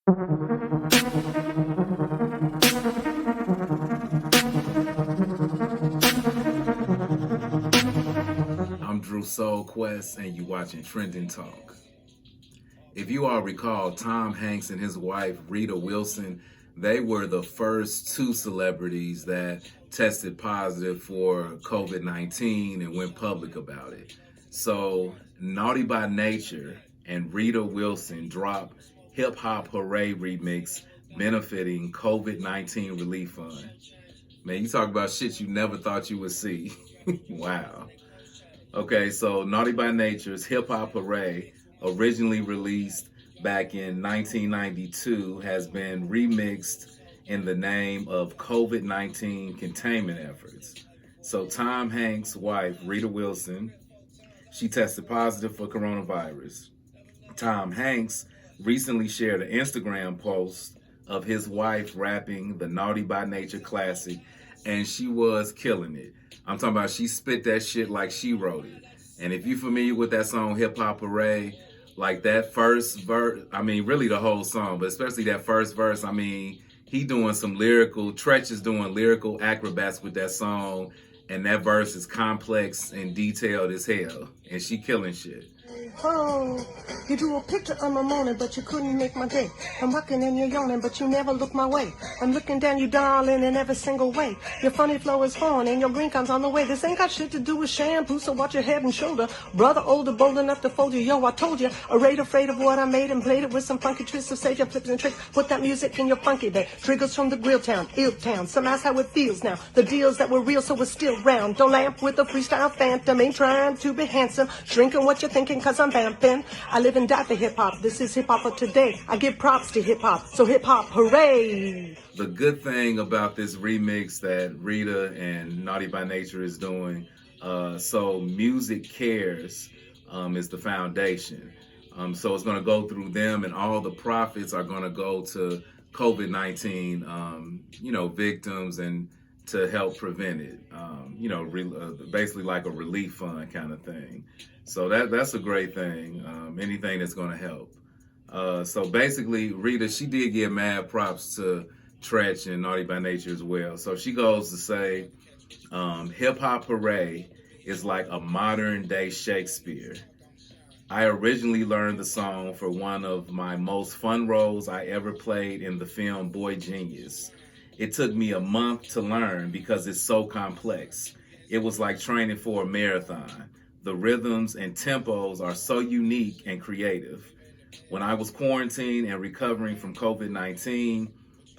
I'm Drew SoulQuest, and you watching Trending Talk. If you all recall, Tom Hanks and his wife, Rita Wilson, they were the first two celebrities that tested positive for COVID-19 and went public about it. So, Naughty by Nature and Rita Wilson dropped Hop Hooray remix benefiting COVID-19 Relief Fund. Man, you talk about shit you never thought you would see. Wow. Okay, so Naughty by Nature's Hip Hop Hooray, originally released back in 1992, has been remixed in the name of COVID-19 containment efforts. So Tom Hanks' wife, Rita Wilson, she tested positive for coronavirus. Tom Hanks recently shared an Instagram post of his wife rapping the Naughty by Nature classic, and she was killing it. I'm talking about she spit that shit like she wrote it. And if you're familiar with that song Hip Hop Hooray, like that first verse, I mean, really the whole song, but especially that first verse, I mean, he doing some lyrical, Tretch is doing lyrical acrobats with that song, and that verse is complex and detailed as hell, and she killing shit. Oh, you drew a picture of my morning, but you couldn't make my day. I'm rocking and you're yawning, but you never look my way. I'm looking down you, darling, in every single way. Your funny flow is fun, and your green comes on the way. This ain't got shit to do with shampoo, so watch your head and shoulder. Brother older, bold enough to fold you. Yo, I told you, afraid of what I made and played it with some funky twists of savior flips and tricks. Put that music in your funky bed. Triggers from the grill town, ill town. Some ask how it feels now. The deals that were real, so we're still round. Don't lamp with a freestyle phantom. Ain't trying to be handsome. Shrinking what you're thinking, cause I'm vamping. I live and die for hip hop. This is hip hop of today. I give props to hip hop. So hip hop, hooray! The good thing about this remix that Rita and Naughty by Nature is doing, so Music Cares is the foundation. So it's going to go through them, and all the profits are going to go to COVID-19, victims, and to help prevent it. Basically like a relief fund kind of thing. So that's a great thing. Anything that's going to help. So basically, Rita, she did give mad props to Tretch and Naughty by Nature as well. So she goes to say, Hip Hop Hooray is like a modern day Shakespeare. I originally learned the song for one of my most fun roles I ever played in the film Boy Genius. It took me a month to learn because it's so complex. It was like training for a marathon. The rhythms and tempos are so unique and creative. When I was quarantined and recovering from COVID-19,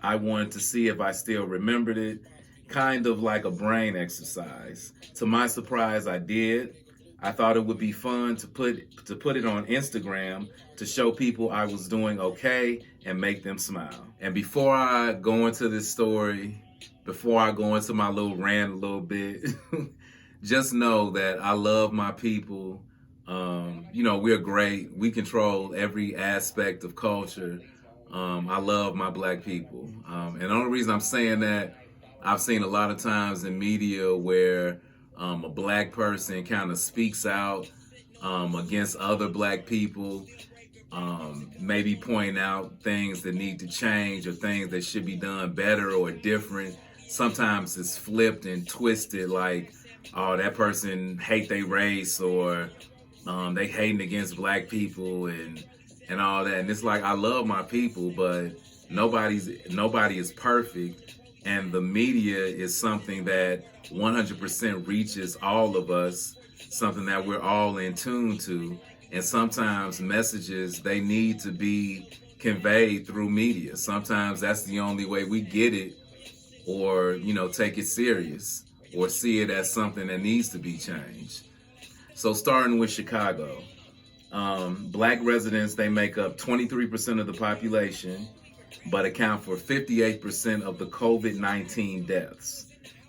I wanted to see if I still remembered it, kind of like a brain exercise. To my surprise, I did. I thought it would be fun to put it on Instagram to show people I was doing okay and make them smile. And before I go into this story, before I go into my little rant a little bit, just know that I love my people. We're great. We control every aspect of culture. I love my black people. And the only reason I'm saying that, I've seen a lot of times in media where a black person kind of speaks out against other black people, maybe point out things that need to change or things that should be done better or different. Sometimes it's flipped and twisted, like, oh, that person hate their race, or they hating against black people and all that. And it's like, I love my people, but nobody is perfect. And the media is something that 100% reaches all of us, something that we're all in tune to. And sometimes messages, they need to be conveyed through media. Sometimes that's the only way we get it, or, take it serious, or see it as something that needs to be changed. So starting with Chicago, black residents, they make up 23% of the population, but account for 58% of the COVID-19 deaths.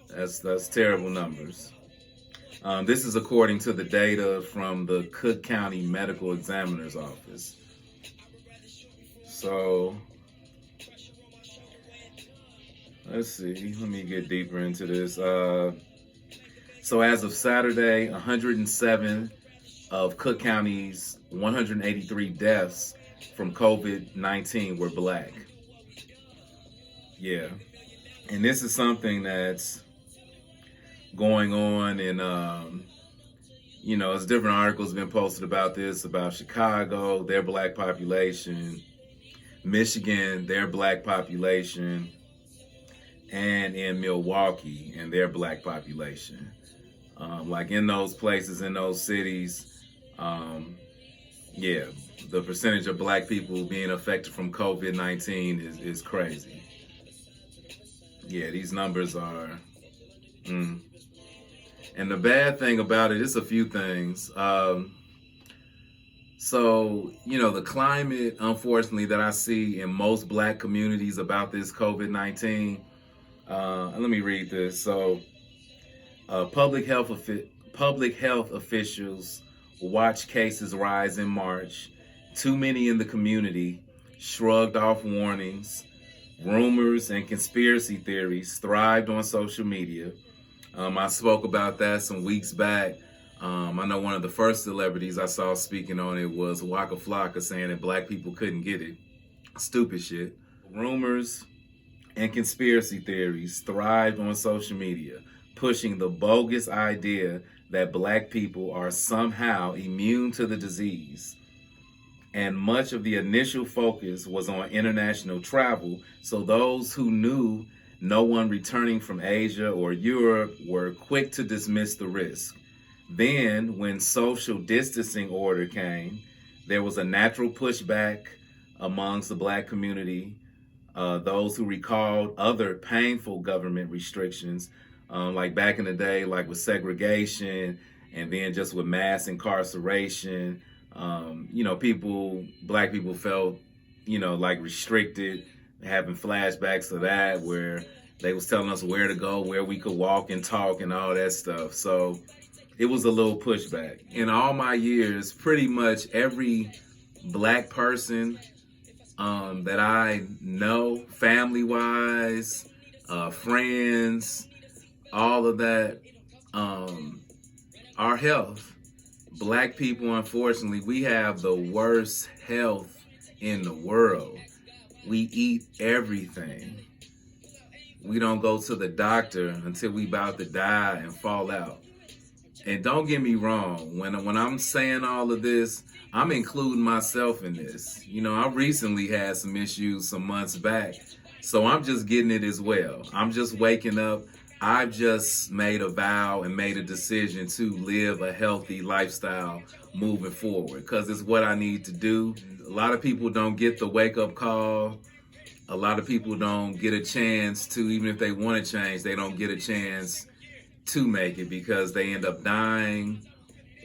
That's terrible numbers. This is according to the data from the Cook County Medical Examiner's Office. So, let's see. Let me get deeper into this. So as of Saturday, 107 of Cook County's 183 deaths from COVID-19 were black. Yeah. And this is something that's going on in, there's different articles been posted about this, about Chicago, their black population, Michigan, their black population, and in Milwaukee and their black population. Like in those places, in those cities, the percentage of black people being affected from COVID-19 is crazy. Yeah, these numbers are, and the bad thing about it is a few things. So, the climate, unfortunately, that I see in most black communities about this COVID-19, let me read this. So, public health officials watched cases rise in March. Too many in the community shrugged off warnings. Rumors and conspiracy theories thrived on social media. I spoke about that some weeks back. I know one of the first celebrities I saw speaking on it was Waka Flocka, saying that black people couldn't get it. Stupid shit. Rumors and conspiracy theories thrived on social media, pushing the bogus idea that black people are somehow immune to the disease. And much of the initial focus was on international travel, so those who knew no one returning from Asia or Europe were quick to dismiss the risk. Then, when social distancing order came, there was a natural pushback amongst the black community. Those who recalled other painful government restrictions, like back in the day, like with segregation, and then just with mass incarceration. Black people felt, like restricted, having flashbacks of that, where they was telling us where to go, where we could walk and talk and all that stuff. So it was a little pushback. In all my years, pretty much every black person that I know, family-wise, friends, all of that, our health. Black people, unfortunately, we have the worst health in the world. We eat everything. We don't go to the doctor until we about to die and fall out. And don't get me wrong, when I'm saying all of this, I'm including myself in this. I recently had some issues some months back, so I'm just getting it as well. I'm just waking up. I've just made a vow and made a decision to live a healthy lifestyle moving forward, because it's what I need to do. A lot of people don't get the wake-up call. A lot of people don't get a chance to, even if they want to change, they don't get a chance to make it because they end up dying,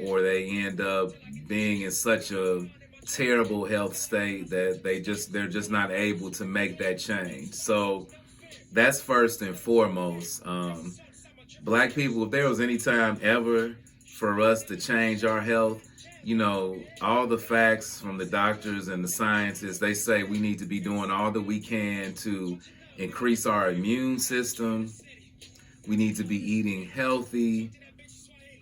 or they end up being in such a terrible health state that they're just not able to make that change. So that's first and foremost. Black people, if there was any time ever for us to change our health, all the facts from the doctors and the scientists, they say we need to be doing all that we can to increase our immune system. We need to be eating healthy.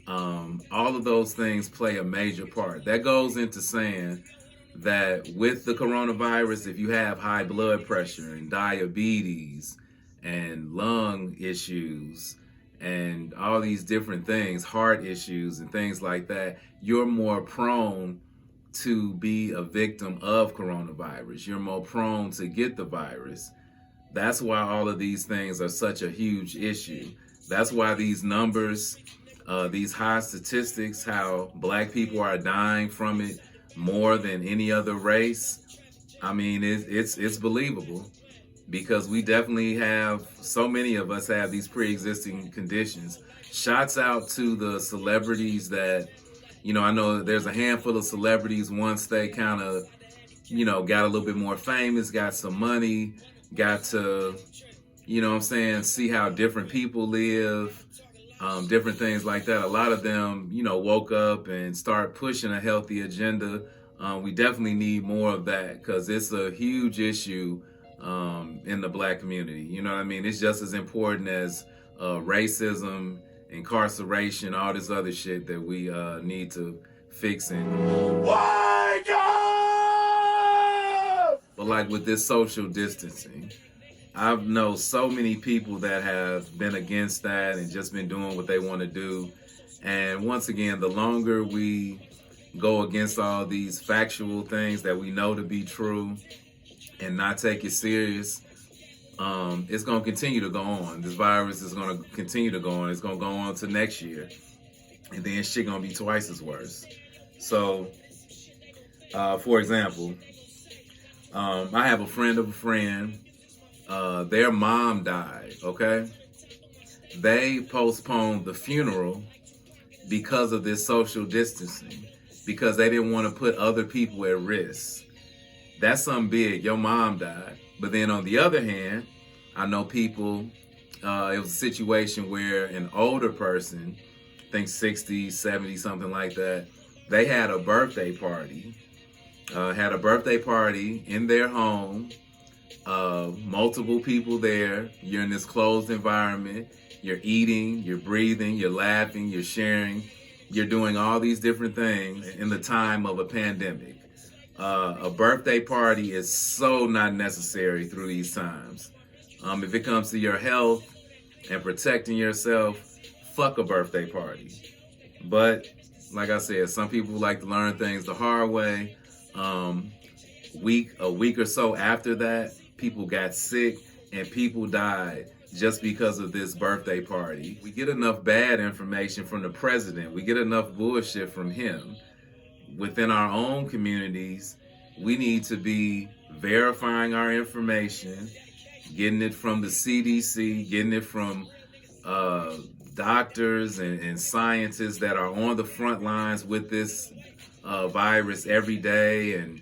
All of those things play a major part. That goes into saying that with the coronavirus, if you have high blood pressure and diabetes and lung issues and all these different things, heart issues and things like that, you're more prone to be a victim of coronavirus. You're more prone to get the virus. That's why all of these things are such a huge issue. That's why these numbers, these high statistics, how black people are dying from it more than any other race. I mean, it's believable, because we definitely have, so many of us have these pre-existing conditions. Shouts out to the celebrities that, I know there's a handful of celebrities, once they kind of, got a little bit more famous, got some money, got to, see how different people live, different things like that. A lot of them, woke up and start pushing a healthy agenda. We definitely need more of that, because it's a huge issue in the black community. You know what I mean? It's just as important as racism, incarceration, all this other shit that we need to fix. And wake up! But like with this social distancing, I know so many people that have been against that and just been doing what they want to do. And once again, the longer we go against all these factual things that we know to be true and not take it serious, it's going to continue to go on. This virus is going to continue to go on. It's going to go on to next year. And then shit going to be twice as worse. So, for example, I have a friend of a friend. Their mom died, okay? They postponed the funeral because of this social distancing, because they didn't want to put other people at risk. That's something big. Your mom died. But then on the other hand, I know people, it was a situation where an older person, I think 60, 70, something like that, they had a birthday party. In their home, multiple people there. You're in this closed environment. You're eating, you're breathing, you're laughing, you're sharing. You're doing all these different things in the time of a pandemic. A birthday party is so not necessary through these times. If it comes to your health and protecting yourself, fuck a birthday party. But like I said, some people like to learn things the hard way. A week or so after that, people got sick and people died just because of this birthday party. We get enough bad information from the president. We get enough bullshit from him. Within our own communities, we need to be verifying our information, getting it from the CDC, getting it from doctors and scientists that are on the front lines with this virus every day and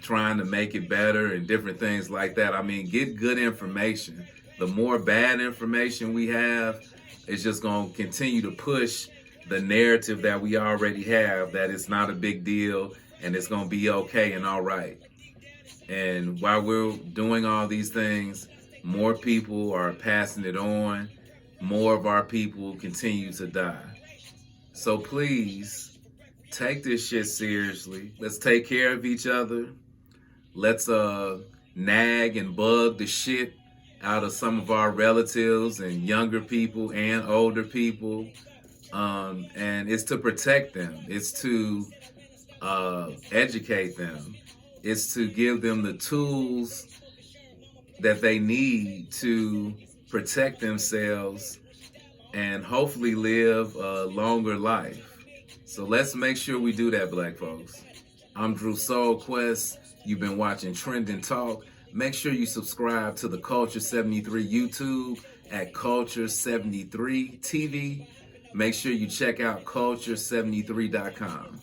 trying to make it better and different things like that. I mean, get good information. The more bad information we have, it's just going to continue to push the narrative that we already have, that it's not a big deal and it's going to be okay and all right. And while we're doing all these things, more people are passing it on. More of our people continue to die. So please, take this shit seriously. Let's take care of each other. Let's nag and bug the shit out of some of our relatives and younger people and older people. And it's to protect them. It's to educate them. It's to give them the tools that they need to protect themselves and hopefully live a longer life. So let's make sure we do that, black folks. I'm Drew SoulQuest. You've been watching Trend and Talk. Make sure you subscribe to the Culture 73 YouTube at Culture 73 TV. Make sure you check out culture73.com.